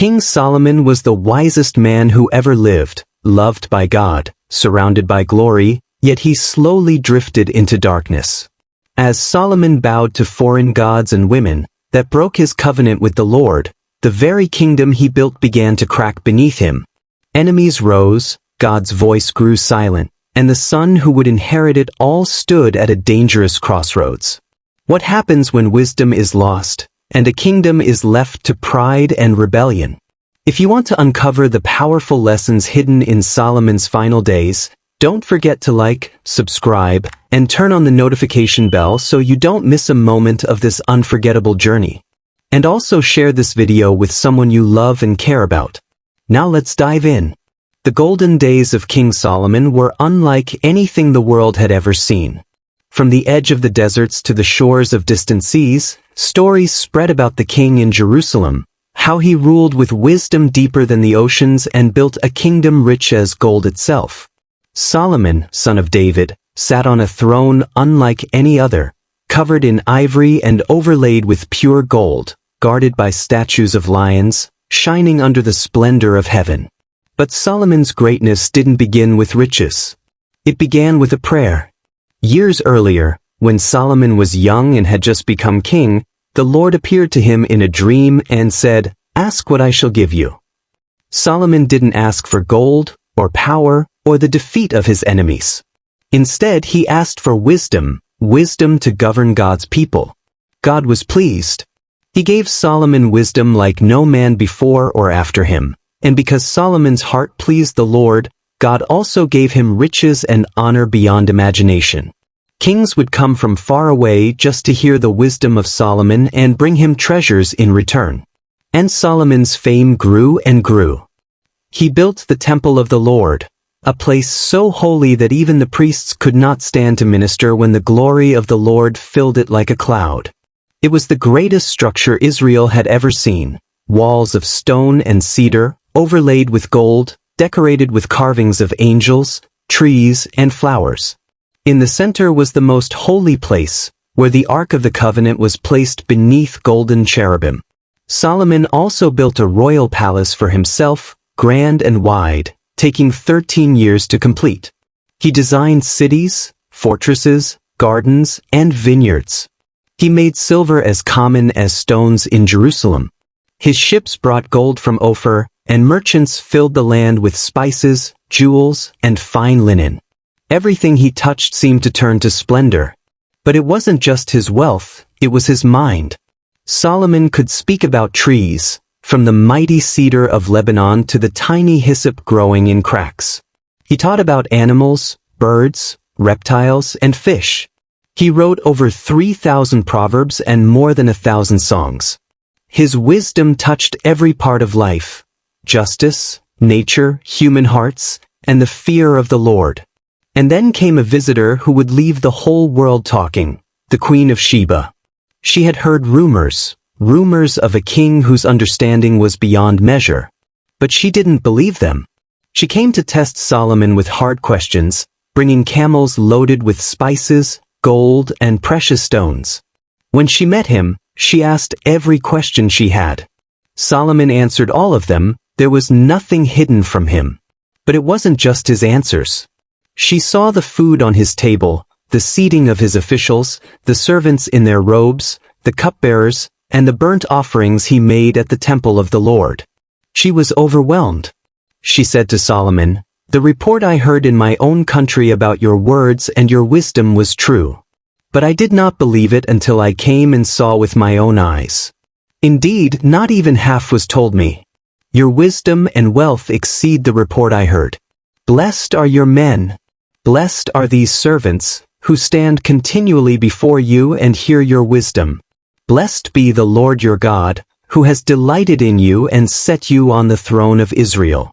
King Solomon was the wisest man who ever lived, loved by God, surrounded by glory, yet he slowly drifted into darkness. As Solomon bowed to foreign gods and women that broke his covenant with the Lord, the very kingdom he built began to crack beneath him. Enemies rose, God's voice grew silent, and the son who would inherit it all stood at a dangerous crossroads. What happens when wisdom is lost, and a kingdom is left to pride and rebellion? If you want to uncover the powerful lessons hidden in Solomon's final days, don't forget to like, subscribe, and turn on the notification bell so you don't miss a moment of this unforgettable journey. And also share this video with someone you love and care about. Now let's dive in. The golden days of King Solomon were unlike anything the world had ever seen. From the edge of the deserts to the shores of distant seas, stories spread about the king in Jerusalem, how he ruled with wisdom deeper than the oceans and built a kingdom rich as gold itself. Solomon, son of David, sat on a throne unlike any other, covered in ivory and overlaid with pure gold, guarded by statues of lions, shining under the splendor of heaven. But Solomon's greatness didn't begin with riches. It began with a prayer. Years earlier, when Solomon was young and had just become king, the Lord appeared to him in a dream and said, "Ask what I shall give you." Solomon didn't ask for gold, or power, or the defeat of his enemies. Instead, he asked for wisdom to govern God's people. God was pleased. He gave Solomon wisdom like no man before or after him, and because Solomon's heart pleased the Lord, God also gave him riches and honor beyond imagination. Kings would come from far away just to hear the wisdom of Solomon and bring him treasures in return. And Solomon's fame grew and grew. He built the temple of the Lord, a place so holy that even the priests could not stand to minister when the glory of the Lord filled it like a cloud. It was the greatest structure Israel had ever seen, walls of stone and cedar, overlaid with gold, decorated with carvings of angels, trees, and flowers. In the center was the most holy place, where the Ark of the Covenant was placed beneath golden cherubim. Solomon also built a royal palace for himself, grand and wide, taking 13 years to complete. He designed cities, fortresses, gardens, and vineyards. He made silver as common as stones in Jerusalem. His ships brought gold from Ophir, and merchants filled the land with spices, jewels, and fine linen. Everything he touched seemed to turn to splendor. But it wasn't just his wealth, it was his mind. Solomon could speak about trees, from the mighty cedar of Lebanon to the tiny hyssop growing in cracks. He taught about animals, birds, reptiles, and fish. He wrote over 3,000 proverbs and more than 1,000 songs. His wisdom touched every part of life: justice, nature, human hearts, and the fear of the Lord. And then came a visitor who would leave the whole world talking, the Queen of Sheba. She had heard rumors of a king whose understanding was beyond measure. But she didn't believe them. She came to test Solomon with hard questions, bringing camels loaded with spices, gold, and precious stones. When she met him, she asked every question she had. Solomon answered all of them. There was nothing hidden from him. But it wasn't just his answers. She saw the food on his table, the seating of his officials, the servants in their robes, the cupbearers, and the burnt offerings he made at the temple of the Lord. She was overwhelmed. She said to Solomon, "The report I heard in my own country about your words and your wisdom was true. But I did not believe it until I came and saw with my own eyes. Indeed, not even half was told me. Your wisdom and wealth exceed the report I heard. Blessed are your men. Blessed are these servants, who stand continually before you and hear your wisdom. Blessed be the Lord your God, who has delighted in you and set you on the throne of Israel."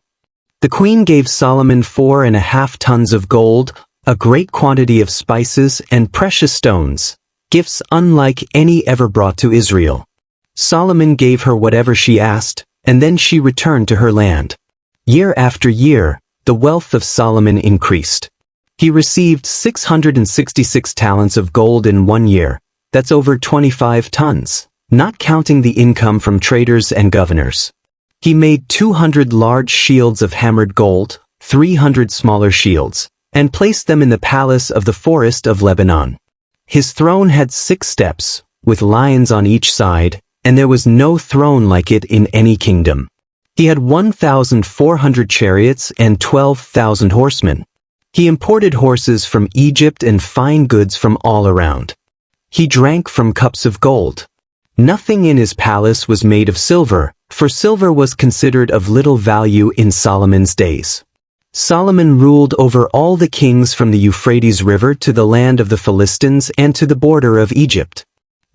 The queen gave Solomon 4.5 tons of gold, a great quantity of spices and precious stones, gifts unlike any ever brought to Israel. Solomon gave her whatever she asked, and then she returned to her land. Year after year, the wealth of Solomon increased. He received 666 talents of gold in 1 year. That's over 25 tons, not counting the income from traders and governors. He made 200 large shields of hammered gold, 300 smaller shields, and placed them in the palace of the forest of Lebanon. His throne had 6 steps, with lions on each side, and there was no throne like it in any kingdom. He had 1,400 chariots and 12,000 horsemen. He imported horses from Egypt and fine goods from all around. He drank from cups of gold. Nothing in his palace was made of silver, for silver was considered of little value in Solomon's days. Solomon ruled over all the kings from the Euphrates River to the land of the Philistines and to the border of Egypt.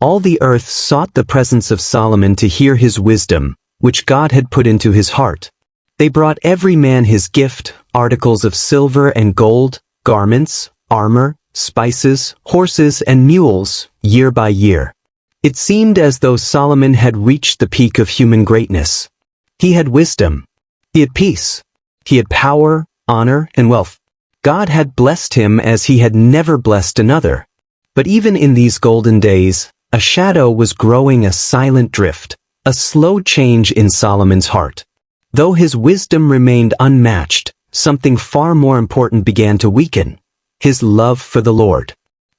All the earth sought the presence of Solomon to hear his wisdom, which God had put into his heart. They brought every man his gift, articles of silver and gold, garments, armor, spices, horses and mules, year by year. It seemed as though Solomon had reached the peak of human greatness. He had wisdom. He had peace. He had power, honor, and wealth. God had blessed him as he had never blessed another. But even in these golden days, a shadow was growing, a silent drift, a slow change in Solomon's heart. Though his wisdom remained unmatched, something far more important began to weaken: his love for the Lord.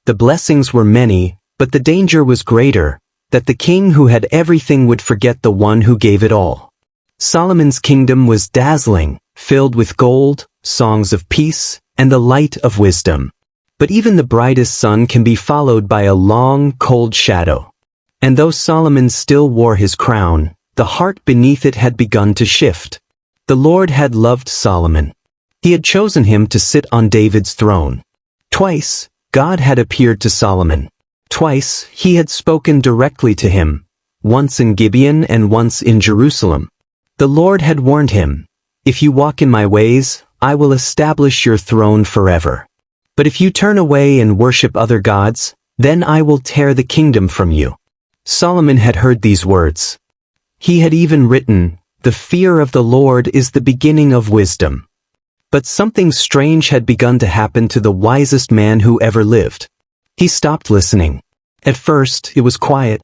The blessings were many, but the danger was greater, that the king who had everything would forget the one who gave it all. Solomon's kingdom was dazzling, filled with gold, songs of peace, and the light of wisdom. But even the brightest sun can be followed by a long, cold shadow. And though Solomon still wore his crown, the heart beneath it had begun to shift. The Lord had loved Solomon. He had chosen him to sit on David's throne. Twice, God had appeared to Solomon. Twice, he had spoken directly to him, once in Gibeon and once in Jerusalem. The Lord had warned him, "If you walk in my ways, I will establish your throne forever. But if you turn away and worship other gods, then I will tear the kingdom from you." Solomon had heard these words. He had even written, "The fear of the Lord is the beginning of wisdom." But something strange had begun to happen to the wisest man who ever lived. He stopped listening. At first, it was quiet.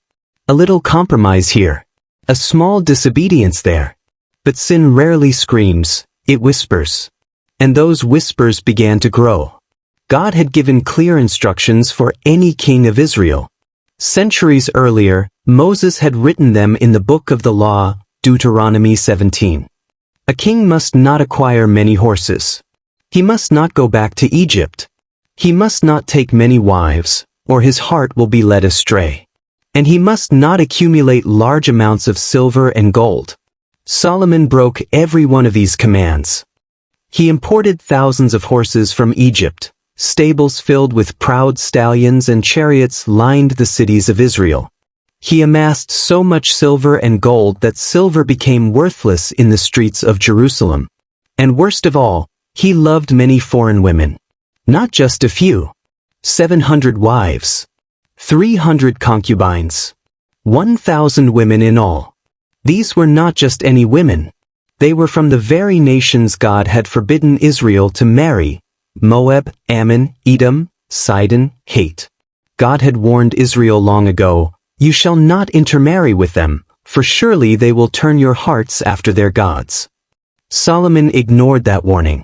A little compromise here. A small disobedience there. But sin rarely screams, it whispers. And those whispers began to grow. God had given clear instructions for any king of Israel. Centuries earlier, Moses had written them in the book of the law, Deuteronomy 17. A king must not acquire many horses. He must not go back to Egypt. He must not take many wives, or his heart will be led astray. And he must not accumulate large amounts of silver and gold. Solomon broke every one of these commands. He imported thousands of horses from Egypt. Stables filled with proud stallions and chariots lined the cities of Israel. He amassed so much silver and gold that silver became worthless in the streets of Jerusalem. And worst of all, he loved many foreign women. Not just a few. 700 wives. 300 concubines. 1,000 women in all. These were not just any women. They were from the very nations God had forbidden Israel to marry: Moab, Ammon, Edom, Sidon, Heth. God had warned Israel long ago, "You shall not intermarry with them, for surely they will turn your hearts after their gods." Solomon ignored that warning.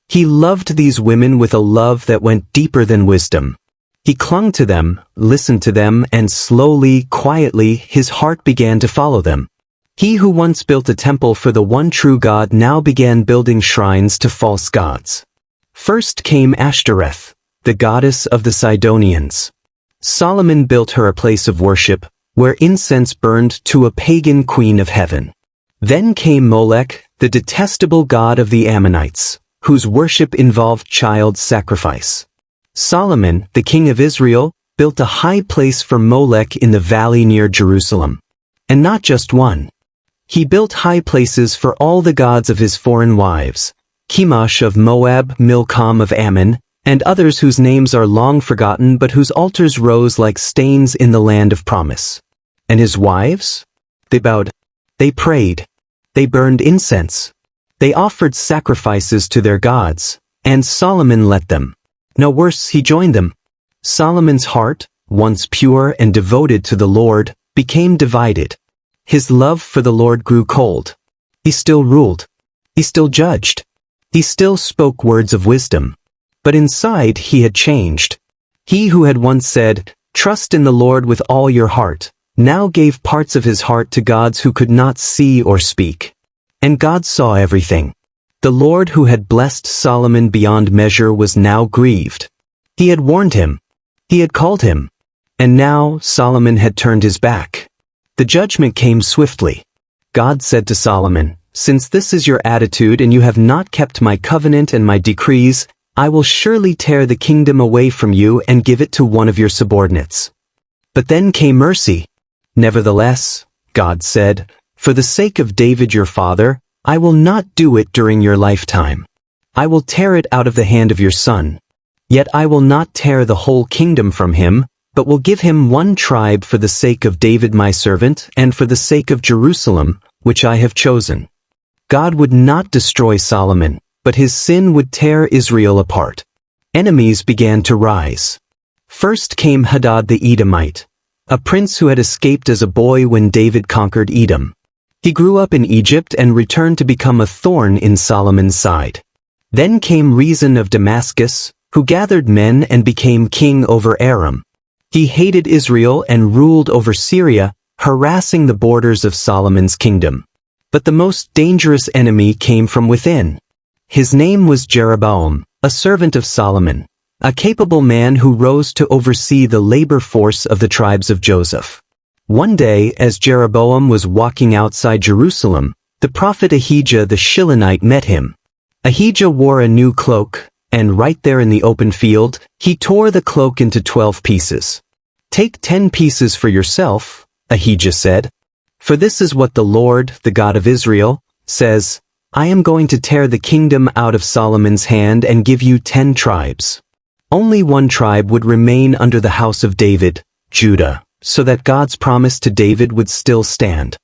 He loved these women with a love that went deeper than wisdom. He clung to them, listened to them, and slowly, quietly, his heart began to follow them. He who once built a temple for the one true God now began building shrines to false gods. First came Ashtoreth, the goddess of the Sidonians. Solomon built her a place of worship, where incense burned to a pagan queen of heaven. Then came Molech, the detestable god of the Ammonites, whose worship involved child sacrifice. Solomon, the king of Israel, built a high place for Molech in the valley near Jerusalem. And not just one. He built high places for all the gods of his foreign wives: Chemosh of Moab, Milcom of Ammon, and others whose names are long forgotten but whose altars rose like stains in the land of promise. And his wives? They bowed. They prayed. They burned incense. They offered sacrifices to their gods, and Solomon let them. No worse, he joined them. Solomon's heart, once pure and devoted to the Lord, became divided. His love for the Lord grew cold. He still ruled. He still judged. He still spoke words of wisdom. But inside he had changed. He who had once said, "Trust in the Lord with all your heart," now gave parts of his heart to gods who could not see or speak. And God saw everything. The Lord who had blessed Solomon beyond measure was now grieved. He had warned him. He had called him. And now Solomon had turned his back. The judgment came swiftly. God said to Solomon, "Since this is your attitude and you have not kept my covenant and my decrees, I will surely tear the kingdom away from you and give it to one of your subordinates." But then came mercy. "Nevertheless," God said, "for the sake of David your father, I will not do it during your lifetime. I will tear it out of the hand of your son. Yet I will not tear the whole kingdom from him, but will give him one tribe for the sake of David my servant and for the sake of Jerusalem, which I have chosen." God would not destroy Solomon, but his sin would tear Israel apart. Enemies began to rise. First came Hadad the Edomite, a prince who had escaped as a boy when David conquered Edom. He grew up in Egypt and returned to become a thorn in Solomon's side. Then came Rezin of Damascus, who gathered men and became king over Aram. He hated Israel and ruled over Syria, harassing the borders of Solomon's kingdom. But the most dangerous enemy came from within. His name was Jeroboam, a servant of Solomon, a capable man who rose to oversee the labor force of the tribes of Joseph. One day, as Jeroboam was walking outside Jerusalem, the prophet Ahijah the Shilonite met him. Ahijah wore a new cloak, and right there in the open field, he tore the cloak into 12 pieces. "Take 10 pieces for yourself," Ahijah said. "For this is what the Lord, the God of Israel, says, I am going to tear the kingdom out of Solomon's hand and give you 10 tribes. Only one tribe would remain under the house of David, Judah, so that God's promise to David would still stand."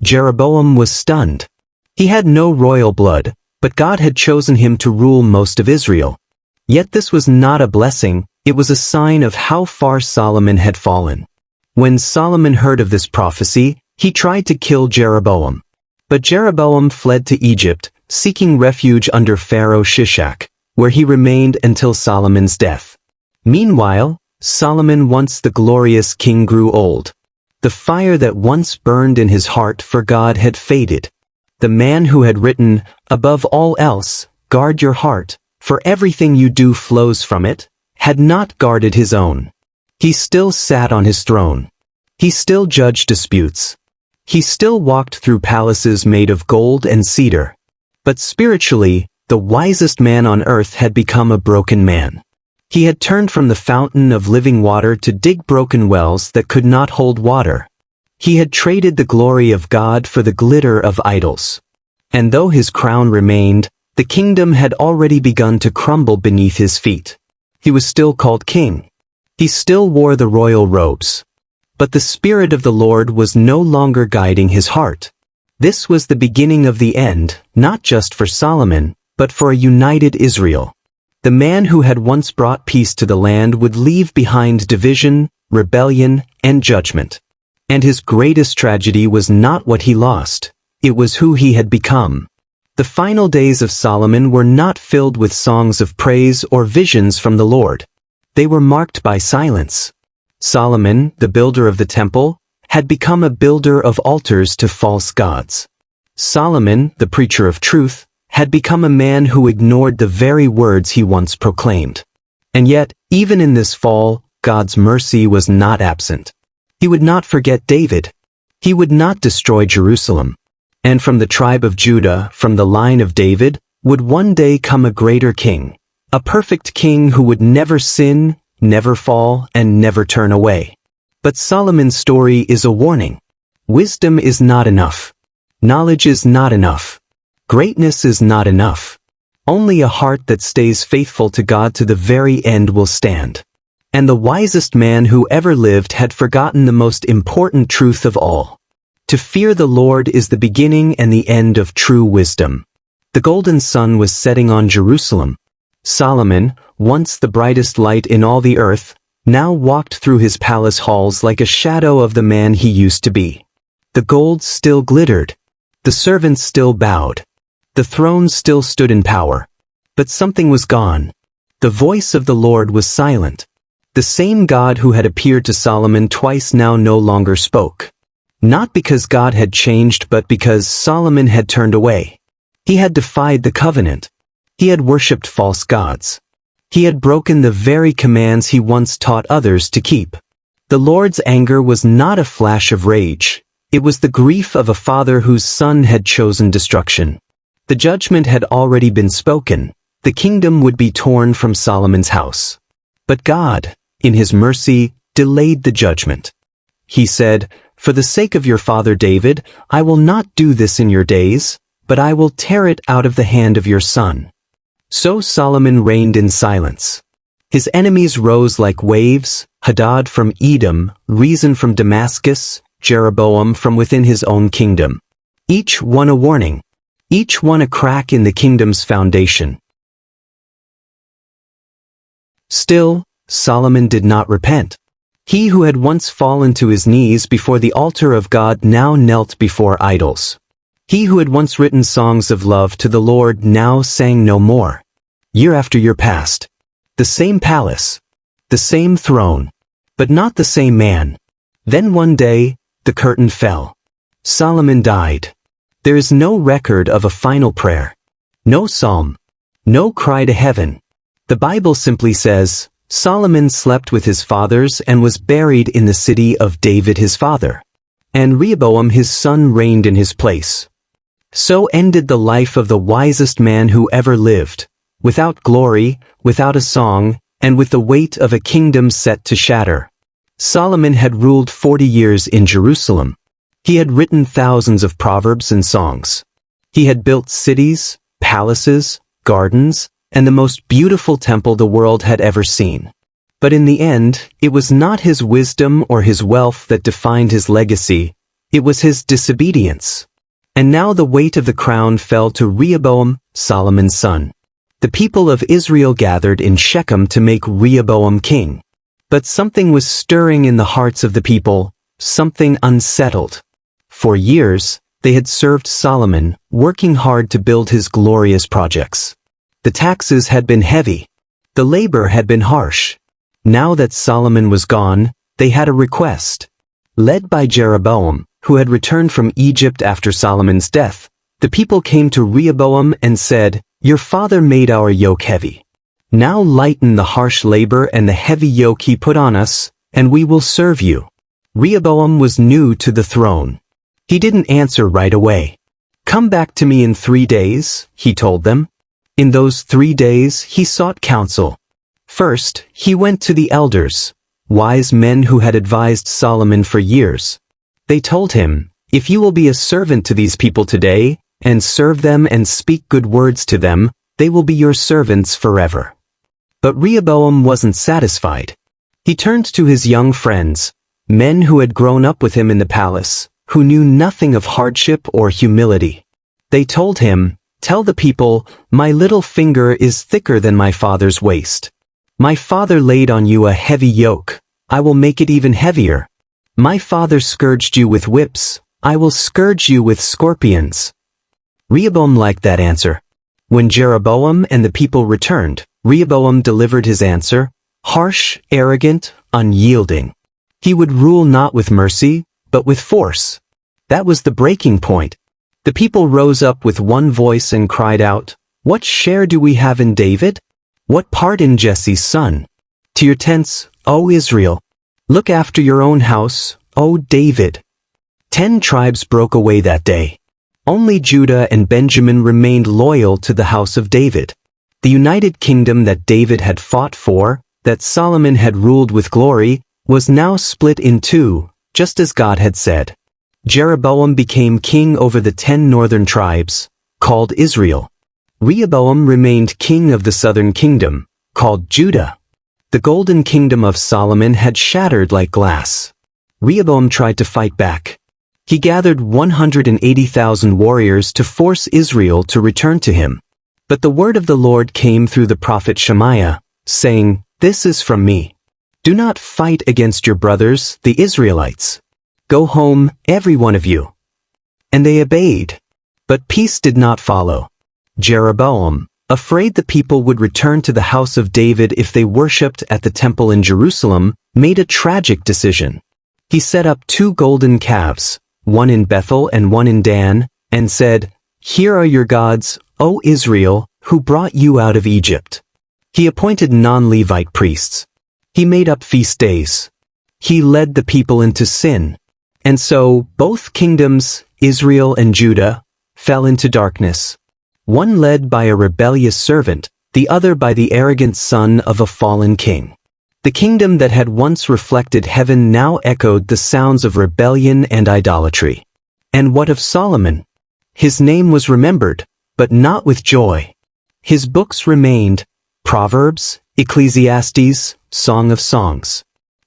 Jeroboam was stunned. He had no royal blood, but God had chosen him to rule most of Israel. Yet this was not a blessing, it was a sign of how far Solomon had fallen. When Solomon heard of this prophecy, he tried to kill Jeroboam. But Jeroboam fled to Egypt, seeking refuge under Pharaoh Shishak, where he remained until Solomon's death. Meanwhile, Solomon, once the glorious king, grew old. The fire that once burned in his heart for God had faded. The man who had written, "Above all else, guard your heart, for everything you do flows from it," had not guarded his own. He still sat on his throne. He still judged disputes. He still walked through palaces made of gold and cedar. But spiritually, the wisest man on earth had become a broken man. He had turned from the fountain of living water to dig broken wells that could not hold water. He had traded the glory of God for the glitter of idols. And though his crown remained, the kingdom had already begun to crumble beneath his feet. He was still called king. He still wore the royal robes. But the Spirit of the Lord was no longer guiding his heart. This was the beginning of the end, not just for Solomon, but for a united Israel. The man who had once brought peace to the land would leave behind division, rebellion, and judgment. And his greatest tragedy was not what he lost, it was who he had become. The final days of Solomon were not filled with songs of praise or visions from the Lord. They were marked by silence. Solomon, the builder of the temple, had become a builder of altars to false gods. Solomon, the preacher of truth, had become a man who ignored the very words he once proclaimed. And yet, even in this fall, God's mercy was not absent. He would not forget David. He would not destroy Jerusalem. And from the tribe of Judah, from the line of David, would one day come a greater king, a perfect king who would never sin, never fall, and never turn away. But Solomon's story is a warning. Wisdom is not enough. Knowledge is not enough. Greatness is not enough. Only a heart that stays faithful to God to the very end will stand. And the wisest man who ever lived had forgotten the most important truth of all. To fear the Lord is the beginning and the end of true wisdom. The golden sun was setting on Jerusalem. Solomon, once the brightest light in all the earth, now walked through his palace halls like a shadow of the man he used to be. The gold still glittered. The servants still bowed. The throne still stood in power. But something was gone. The voice of the Lord was silent. The same God who had appeared to Solomon twice now no longer spoke. Not because God had changed, but because Solomon had turned away. He had defied the covenant. He had worshipped false gods. He had broken the very commands he once taught others to keep. The Lord's anger was not a flash of rage. It was the grief of a father whose son had chosen destruction. The judgment had already been spoken. The kingdom would be torn from Solomon's house. But God, in his mercy, delayed the judgment. He said, "For the sake of your father David, I will not do this in your days, but I will tear it out of the hand of your son." So Solomon reigned in silence. His enemies rose like waves, Hadad from Edom, Rezin from Damascus, Jeroboam from within his own kingdom. Each one a warning. Each one a crack in the kingdom's foundation. Still, Solomon did not repent. He who had once fallen to his knees before the altar of God now knelt before idols. He who had once written songs of love to the Lord now sang no more. Year after year passed. The same palace, the same throne, but not the same man. Then one day, the curtain fell. Solomon died. There is no record of a final prayer. No psalm. No cry to heaven. The Bible simply says, Solomon slept with his fathers and was buried in the city of David his father. And Rehoboam his son reigned in his place. So ended the life of the wisest man who ever lived, without glory, without a song, and with the weight of a kingdom set to shatter. Solomon had ruled 40 years in Jerusalem. He had written thousands of proverbs and songs. He had built cities, palaces, gardens, and the most beautiful temple the world had ever seen. But in the end, it was not his wisdom or his wealth that defined his legacy. It was his disobedience. And now the weight of the crown fell to Rehoboam, Solomon's son. The people of Israel gathered in Shechem to make Rehoboam king. But something was stirring in the hearts of the people, something unsettled. For years, they had served Solomon, working hard to build his glorious projects. The taxes had been heavy. The labor had been harsh. Now that Solomon was gone, they had a request. Led by Jeroboam, who had returned from Egypt after Solomon's death, the people came to Rehoboam and said, "Your father made our yoke heavy. Now lighten the harsh labor and the heavy yoke he put on us, and we will serve you." Rehoboam was new to the throne. He didn't answer right away. "Come back to me in 3 days," he told them. In those 3 days, he sought counsel. First, he went to the elders, wise men who had advised Solomon for years. They told him, "If you will be a servant to these people today, and serve them and speak good words to them, they will be your servants forever." But Rehoboam wasn't satisfied. He turned to his young friends, men who had grown up with him in the palace, who knew nothing of hardship or humility. They told him, "Tell the people, my little finger is thicker than my father's waist. My father laid on you a heavy yoke. I will make it even heavier. My father scourged you with whips. I will scourge you with scorpions." Rehoboam liked that answer. When Jeroboam and the people returned, Rehoboam delivered his answer, harsh, arrogant, unyielding. He would rule not with mercy, but with force. That was the breaking point. The people rose up with one voice and cried out, "What share do we have in David? What part in Jesse's son? To your tents, O Israel! Look after your own house, O David!" 10 tribes broke away that day. Only Judah and Benjamin remained loyal to the house of David. The united kingdom that David had fought for, that Solomon had ruled with glory, was now split in two, just as God had said. Jeroboam became king over the 10 northern tribes, called Israel. Rehoboam remained king of the southern kingdom, called Judah. The golden kingdom of Solomon had shattered like glass. Rehoboam tried to fight back. He gathered 180,000 warriors to force Israel to return to him. But the word of the Lord came through the prophet Shemaiah, saying, "This is from me. Do not fight against your brothers, the Israelites. Go home, every one of you." And they obeyed. But peace did not follow. Jeroboam, afraid the people would return to the house of David if they worshipped at the temple in Jerusalem, made a tragic decision. He set up 2 golden calves, one in Bethel and one in Dan, and said, "Here are your gods, O Israel, who brought you out of Egypt." He appointed non-Levite priests. He made up feast days. He led the people into sin. And so, both kingdoms, Israel and Judah, fell into darkness. One led by a rebellious servant, the other by the arrogant son of a fallen king. The kingdom that had once reflected heaven now echoed the sounds of rebellion and idolatry. And what of Solomon? His name was remembered, but not with joy. His books remained: Proverbs, Ecclesiastes, Song of Songs.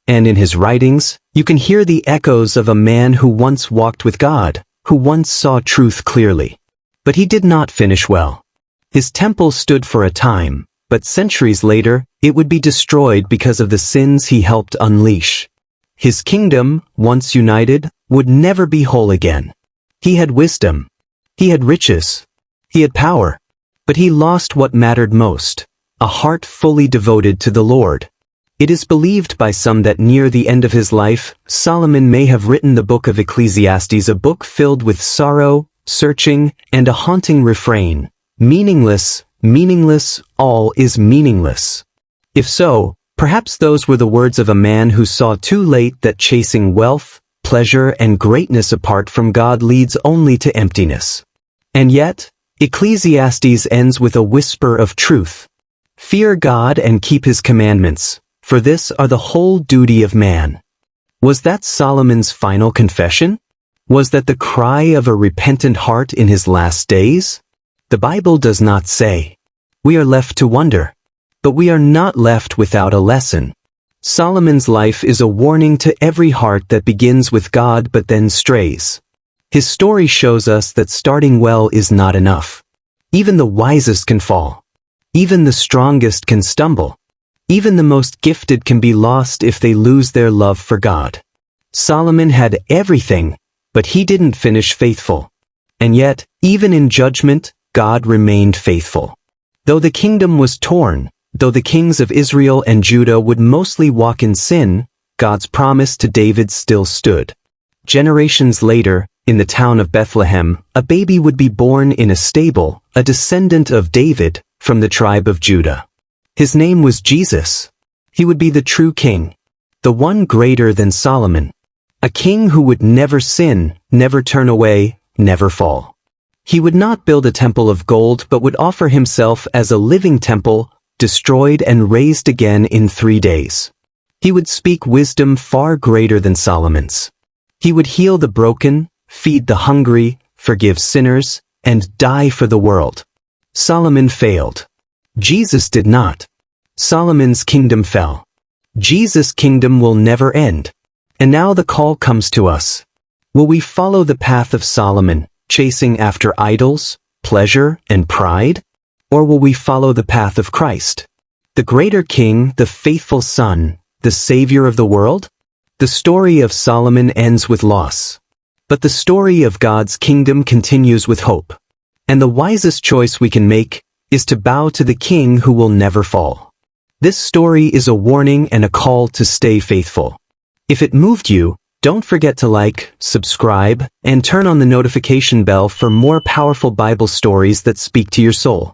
And in his writings, you can hear the echoes of a man who once walked with God, who once saw truth clearly. But he did not finish well. His temple stood for a time, but centuries later, it would be destroyed because of the sins he helped unleash. His kingdom, once united, would never be whole again. He had wisdom. He had riches. He had power. But he lost what mattered most: a heart fully devoted to the Lord. It is believed by some that near the end of his life, Solomon may have written the book of Ecclesiastes, a book filled with sorrow, searching, and a haunting refrain: "Meaningless, meaningless, all is meaningless." If so, perhaps those were the words of a man who saw too late that chasing wealth, pleasure, and greatness apart from God leads only to emptiness. And yet, Ecclesiastes ends with a whisper of truth. "Fear God and keep his commandments, for this are the whole duty of man." Was that Solomon's final confession? Was that the cry of a repentant heart in his last days? The Bible does not say. We are left to wonder. But we are not left without a lesson. Solomon's life is a warning to every heart that begins with God but then strays. His story shows us that starting well is not enough. Even the wisest can fall. Even the strongest can stumble. Even the most gifted can be lost if they lose their love for God. Solomon had everything, but he didn't finish faithful. And yet, even in judgment, God remained faithful. Though the kingdom was torn, though the kings of Israel and Judah would mostly walk in sin, God's promise to David still stood. Generations later, in the town of Bethlehem, a baby would be born in a stable, a descendant of David, from the tribe of Judah. His name was Jesus. He would be the true king, the one greater than Solomon, a king who would never sin, never turn away, never fall. He would not build a temple of gold but would offer himself as a living temple, destroyed and raised again in 3 days. He would speak wisdom far greater than Solomon's. He would heal the broken, feed the hungry, forgive sinners, and die for the world. Solomon failed. Jesus did not. Solomon's kingdom fell. Jesus' kingdom will never end. And now the call comes to us. Will we follow the path of Solomon, chasing after idols, pleasure, and pride? Or will we follow the path of Christ, the greater King, the faithful Son, the Savior of the world? The story of Solomon ends with loss. But the story of God's kingdom continues with hope. And the wisest choice we can make is to bow to the King who will never fall. This story is a warning and a call to stay faithful. If it moved you, don't forget to like, subscribe, and turn on the notification bell for more powerful Bible stories that speak to your soul.